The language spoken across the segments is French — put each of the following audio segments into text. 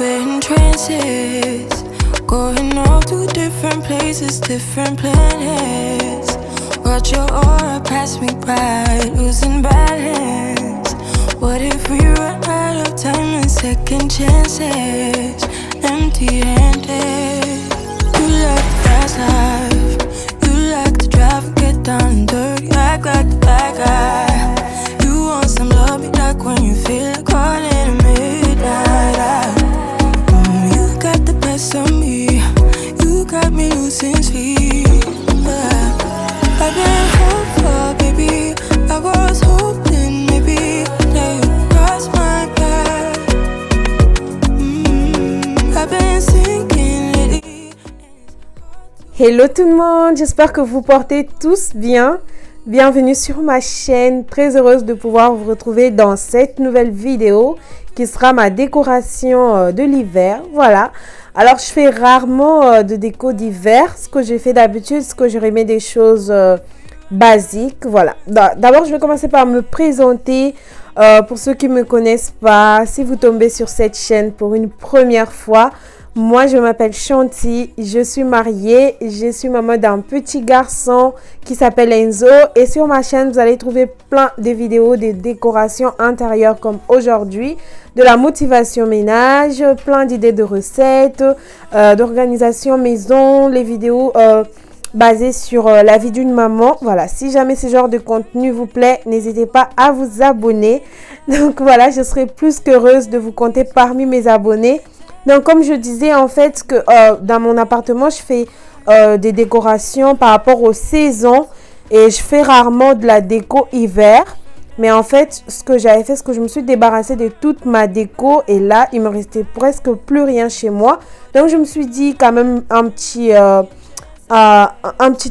We're in trances, going off to different places, different planets. Watch your aura pass me by, losing balance. What if we run out of time and second chances? Empty-handed. You like the fast life, you like to drive and get down and dirty, act like the bad guy. You want some love, be like when you feel like calling at midnight. You got the best of me, you got me losing sleep. I've been hopeful, baby, I was hoping maybe that you'd cross my path. I've been sinking lately. Hello tout le monde, j'espère que vous portez tous bien. Bienvenue sur ma chaîne, très heureuse de pouvoir vous retrouver dans cette nouvelle vidéo qui sera ma décoration de l'hiver. Voilà, alors je fais rarement de déco d'hiver. Ce que j'ai fait d'habitude, c'est que je remets des choses basiques. Voilà, d'abord je vais commencer par me présenter. Pour ceux qui ne me connaissent pas, si vous tombez sur cette chaîne pour une première fois, moi je m'appelle Chanty, je suis mariée, je suis maman d'un petit garçon qui s'appelle Enzo et sur ma chaîne vous allez trouver plein de vidéos de décoration intérieure comme aujourd'hui, de la motivation ménage, plein d'idées de recettes, d'organisation maison, les vidéos basées sur la vie d'une maman. Voilà, si jamais ce genre de contenu vous plaît, n'hésitez pas à vous abonner. Donc voilà, je serai plus qu'heureuse de vous compter parmi mes abonnés. Donc comme je disais en fait que dans mon appartement je fais des décorations par rapport aux saisons et je fais rarement de la déco hiver. Mais en fait ce que j'avais fait, c'est que je me suis débarrassée de toute ma déco et là il me restait presque plus rien chez moi. Donc je me suis dit quand même un petit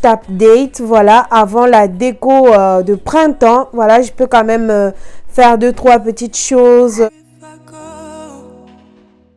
update, voilà, avant la déco de printemps. Voilà, je peux quand même faire 2-3 petites choses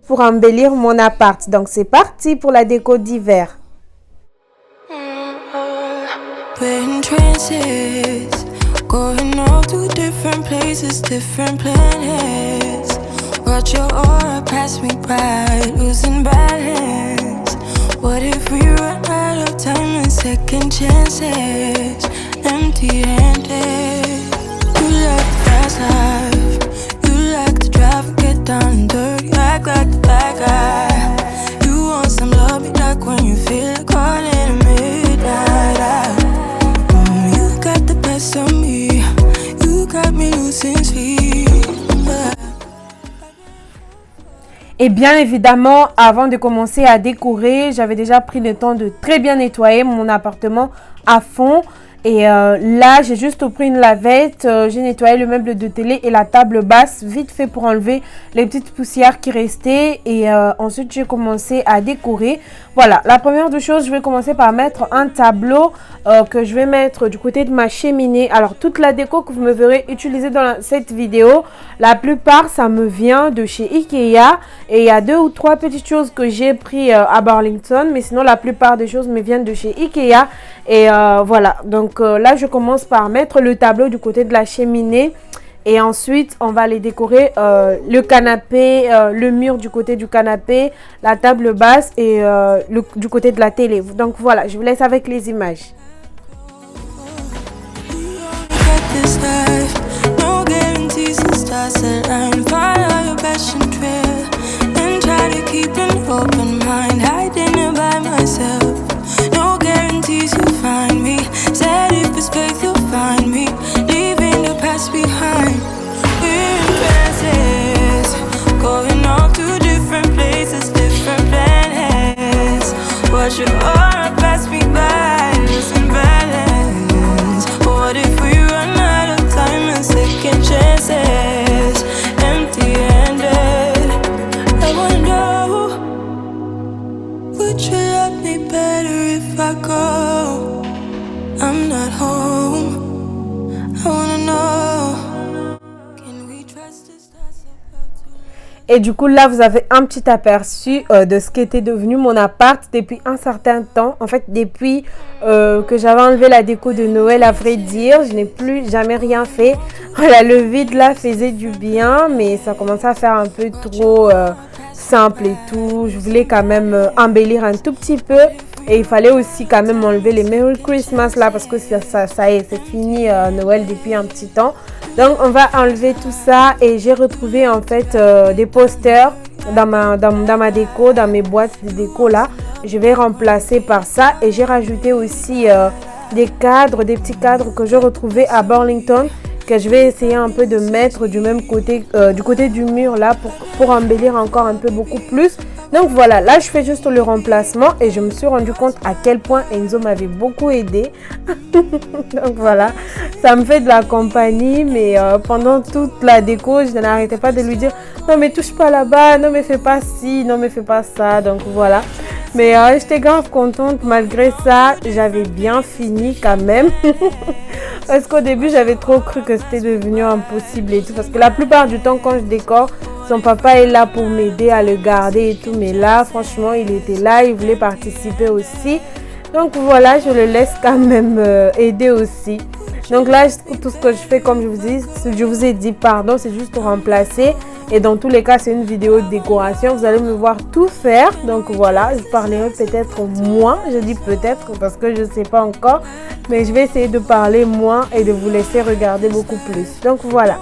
pour embellir mon appart. Donc c'est parti pour la déco d'hiver. We're in trances, going off to different places, different planets. Watch your aura pass me by, losing balance. What if we run out of time and second chances? Empty-handed. You like the fast life, you like to drive and get down and dirty, act like the bad guy. You want some love, be like when you feel like calling at midnight. You got the best of me, you got me losing sleep. Et bien évidemment, avant de commencer à décorer, j'avais déjà pris le temps de très bien nettoyer mon appartement à fond. Et là, j'ai juste pris une lavette, j'ai nettoyé le meuble de télé et la table basse, vite fait pour enlever les petites poussières qui restaient. Et ensuite, j'ai commencé à décorer. Voilà, la première des choses, je vais commencer par mettre un tableau que je vais mettre du côté de ma cheminée. Alors, toute la déco que vous me verrez utiliser dans cette vidéo, la plupart, ça me vient de chez Ikea. Et il y a 2 ou 3 petites choses que j'ai pris à Burlington. Mais sinon, la plupart des choses me viennent de chez Ikea. Et voilà, donc là, je commence par mettre le tableau du côté de la cheminée. Et ensuite, on va aller décorer le canapé, le mur du côté du canapé, la table basse et du côté de la télé. Donc voilà, je vous laisse avec les images. Behind, we're in trances, going off to different places, different planets. Watch your aura pass me by, losing balance. What if we run out of time and second chances? Empty-handed. I wonder, would you love me better if I go? I'm not home. I wanna know. Can we trust this? Et du coup, là, vous avez un petit aperçu de ce qu'était devenu mon appart depuis un certain temps. En fait, depuis que j'avais enlevé la déco de Noël, à vrai dire, je n'ai plus jamais rien fait. Voilà, le vide là faisait du bien, mais ça commençait à faire un peu trop simple et tout. Je voulais quand même embellir un tout petit peu. Et il fallait aussi quand même enlever les Merry Christmas là parce que ça y est, c'est fini Noël depuis un petit temps. Donc on va enlever tout ça et j'ai retrouvé en fait des posters dans ma déco, dans mes boîtes de déco là. Je vais remplacer par ça et j'ai rajouté aussi des petits cadres que je retrouvais à Burlington, que je vais essayer un peu de mettre du même côté, du côté du mur là pour embellir encore un peu beaucoup plus. Donc voilà, là je fais juste le remplacement et je me suis rendu compte à quel point Enzo m'avait beaucoup aidé. Donc voilà, ça me fait de la compagnie, mais pendant toute la déco, je n'arrêtais pas de lui dire non mais touche pas là-bas, non mais fais pas ci, non mais fais pas ça. Donc voilà. Mais j'étais grave contente, malgré ça, j'avais bien fini quand même. Parce qu'au début, j'avais trop cru que c'était devenu impossible et tout. Parce que la plupart du temps, quand je décore, son papa est là pour m'aider à le garder et tout. Mais là, franchement, il était là, il voulait participer aussi. Donc voilà, je le laisse quand même aider aussi. Donc là, tout ce que je fais, comme je vous ai dit, pardon, c'est juste pour remplacer. Et dans tous les cas, c'est une vidéo de décoration. Vous allez me voir tout faire. Donc voilà, je parlerai peut-être moins. Je dis peut-être parce que je ne sais pas encore. Mais je vais essayer de parler moins et de vous laisser regarder beaucoup plus. Donc voilà.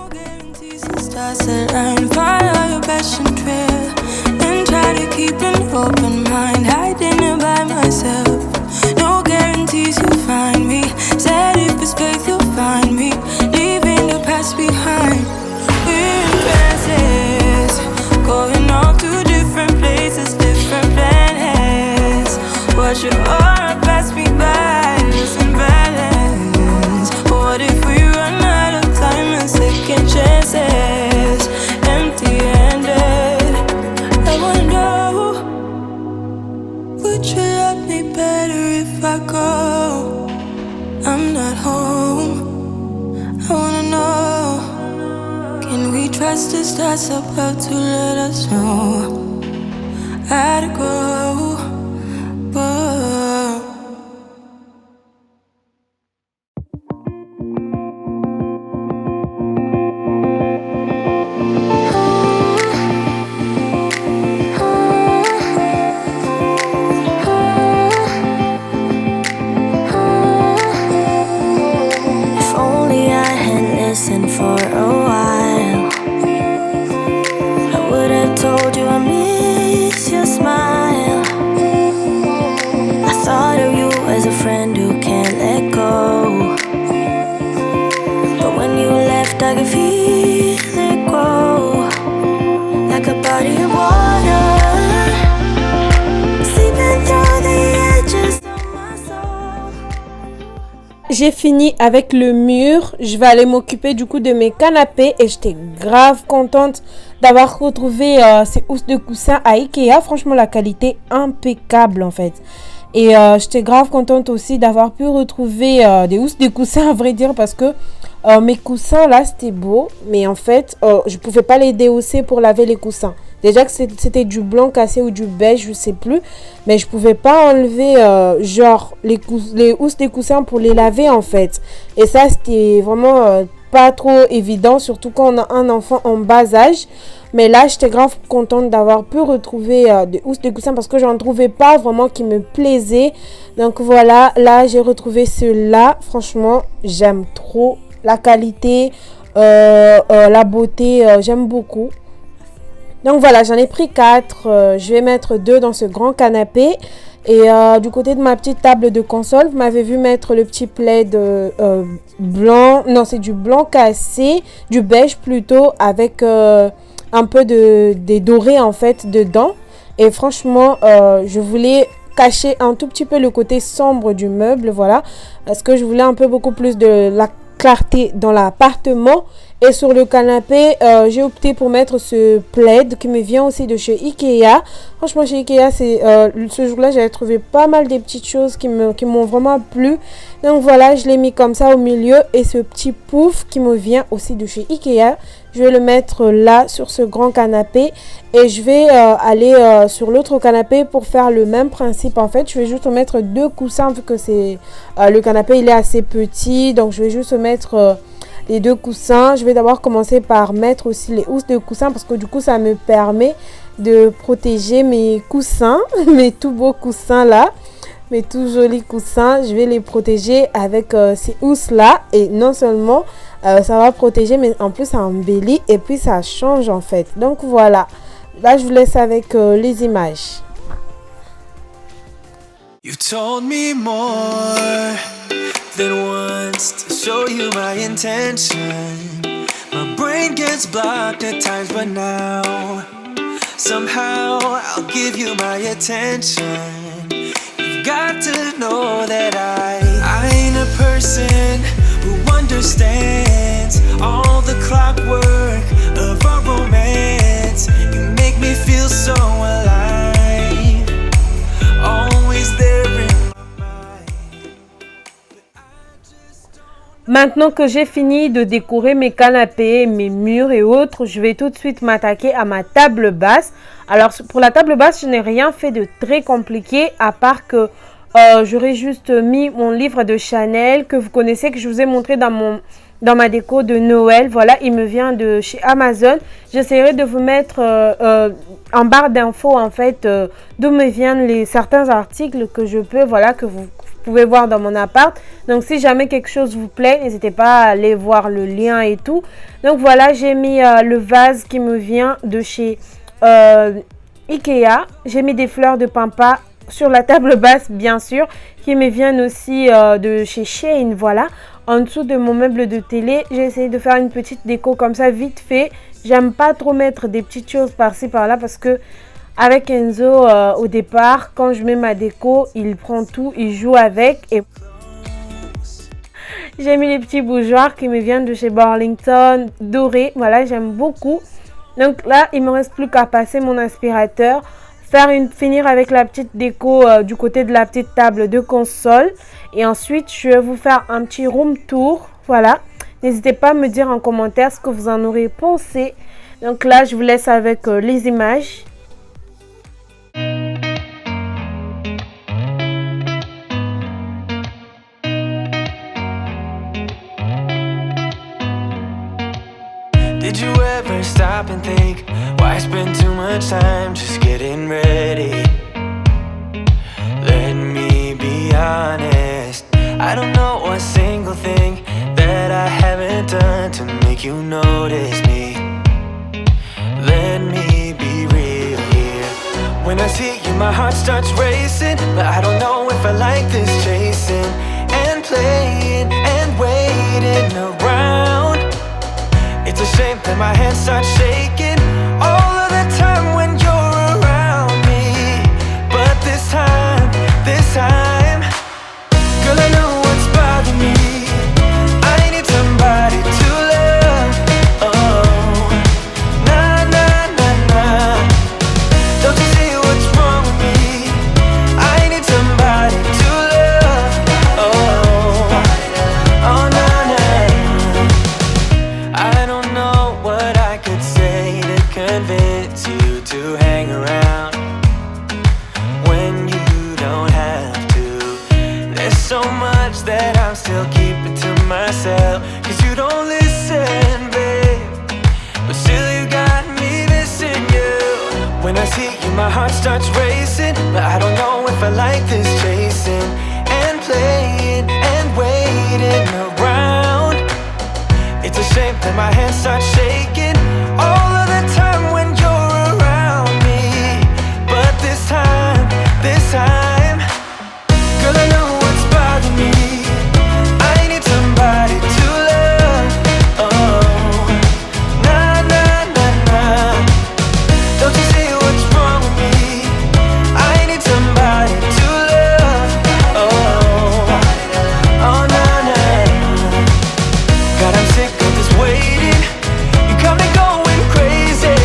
Going off to different places, different planets. Watch your aura pass me by, losing balance. What if we run out of time and second chances? Empty-handed. I wonder, would you love me better if I go? I'm not home. I wanna know. Can we trust the stars about to let us know how to go? Whoa. If only I had listened for a while, I would have told you I miss your smile. I thought of you as a friend who can't let go, but when you left I could feel it grow, like a body of water, seeping through the edges of my soul. J'ai fini avec le mur. Je vais aller m'occuper du coup de mes canapés et j'étais grave contente d'avoir retrouvé ces housses de coussin à Ikea. Franchement, la qualité impeccable en fait. Et j'étais grave contente aussi d'avoir pu retrouver des housses de coussin à vrai dire parce que mes coussins là c'était beau, mais en fait je pouvais pas les déhausser pour laver les coussins. Déjà que c'était du blanc cassé ou du beige, je sais plus, mais je pouvais pas enlever genre les housses des coussins pour les laver en fait. Et ça c'était vraiment pas trop évident, surtout quand on a un enfant en bas âge. Mais là, j'étais grave contente d'avoir pu retrouver des housses de coussins parce que j'en trouvais pas vraiment qui me plaisaient. Donc voilà, là j'ai retrouvé ceux-là. Franchement, j'aime trop la qualité, la beauté, j'aime beaucoup. Donc voilà, j'en ai pris 4. Je vais mettre 2 dans ce grand canapé. Et du côté de ma petite table de console, vous m'avez vu mettre le petit plaid blanc. Non, c'est du blanc cassé, du beige plutôt, avec un peu des dorés en fait dedans. Et franchement, je voulais cacher un tout petit peu le côté sombre du meuble, voilà. Parce que je voulais un peu beaucoup plus de la clarté dans l'appartement. Et sur le canapé, j'ai opté pour mettre ce plaid qui me vient aussi de chez Ikea. Franchement, chez Ikea, ce jour-là, j'avais trouvé pas mal des petites choses qui m'ont vraiment plu. Donc voilà, je l'ai mis comme ça au milieu. Et ce petit pouf qui me vient aussi de chez Ikea, je vais le mettre là sur ce grand canapé. Et je vais aller sur l'autre canapé pour faire le même principe. En fait, je vais juste mettre 2 coussins vu que le canapé il est assez petit. Donc je vais juste mettre les 2 coussins. Je vais d'abord commencer par mettre aussi les housses de coussins parce que du coup, ça me permet de protéger mes coussins, mes tout beaux coussins là. Mes tout jolis coussins, je vais les protéger avec ces housses là. Et non seulement ça va protéger, mais en plus ça embellit et puis ça change en fait. Donc voilà, là je vous laisse avec les images. You told me more than once to show you my intention. My brain gets blocked at times, but now somehow I'll give you my attention. You've got to know that I ain't a person who understands all the clockwork of our romance. You make me feel so alive, always there in my mind. Maintenant que j'ai fini de décorer mes canapés, mes murs et autres, je vais tout de suite m'attaquer à ma table basse. Alors pour la table basse, je n'ai rien fait de très compliqué à part que j'aurais juste mis mon livre de Chanel que vous connaissez, que je vous ai montré dans ma déco de Noël. Voilà, il me vient de chez Amazon. J'essaierai de vous mettre en barre d'infos en fait d'où me viennent certains articles que je peux, voilà, que vous pouvez voir dans mon appart. Donc si jamais quelque chose vous plaît, n'hésitez pas à aller voir le lien et tout. Donc voilà, j'ai mis le vase qui me vient de chez Ikea. J'ai mis des fleurs de pampa sur la table basse, bien sûr, qui me viennent aussi de chez Shein. Voilà, en dessous de mon meuble de télé, j'ai essayé de faire une petite déco comme ça, vite fait. J'aime pas trop mettre des petites choses par-ci par-là parce que avec Enzo, au départ, quand je mets ma déco, il prend tout, il joue avec. Et j'ai mis les petits bougeoirs qui me viennent de chez Burlington, dorés. Voilà, j'aime beaucoup. Donc là, il me reste plus qu'à passer mon aspirateur, finir avec la petite déco du côté de la petite table de console. Et ensuite, je vais vous faire un petit room tour. Voilà. N'hésitez pas à me dire en commentaire ce que vous en aurez pensé. Donc là, je vous laisse avec les images. Did you ever stop and think, why spend too much time just getting ready? Let me be honest, I don't know a single thing that I haven't done to make you notice me. Let me be real here. When I see you, my heart starts racing, but I don't know if I like this chasing and playing and waiting around. It's a shame that my hands start shaking all of the time when you're around me. But this time, girl, I know what's bothering me. I need somebody to love. Oh, nah, nah, nah, nah. Don't you see what's wrong with me? I need somebody to love. Oh, oh, nah, nah. I don't know what I could say to convince you to hang around when you don't have to. There's so much that I'm still keeping to myself, 'cause you don't listen, babe. But still you got me missing you. When I see you, my heart starts racing, but I don't know if I like this chasing and playing and waiting around. It's a shame that my hands start shaking all of the time when you're around me. But this time, girl, I know what's bothering me. I need somebody to love. Oh, nah, nah, nah, nah. Don't you see what's wrong with me? I need somebody to love. Oh, oh, nah, nah. God, I'm sick of this waiting. You got me going crazy.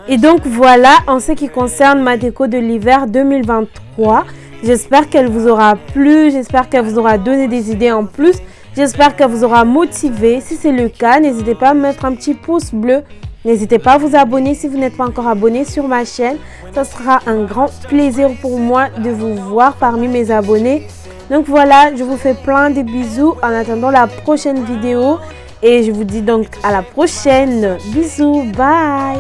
Et donc voilà en ce qui concerne ma déco de l'hiver 2023. J'espère qu'elle vous aura plu, j'espère qu'elle vous aura donné des idées en plus. J'espère qu'elle vous aura motivé. Si c'est le cas, n'hésitez pas à mettre un petit pouce bleu. N'hésitez pas à vous abonner si vous n'êtes pas encore abonné sur ma chaîne. Ça sera un grand plaisir pour moi de vous voir parmi mes abonnés. Donc voilà, je vous fais plein de bisous en attendant la prochaine vidéo. Et je vous dis donc à la prochaine. Bisous, bye!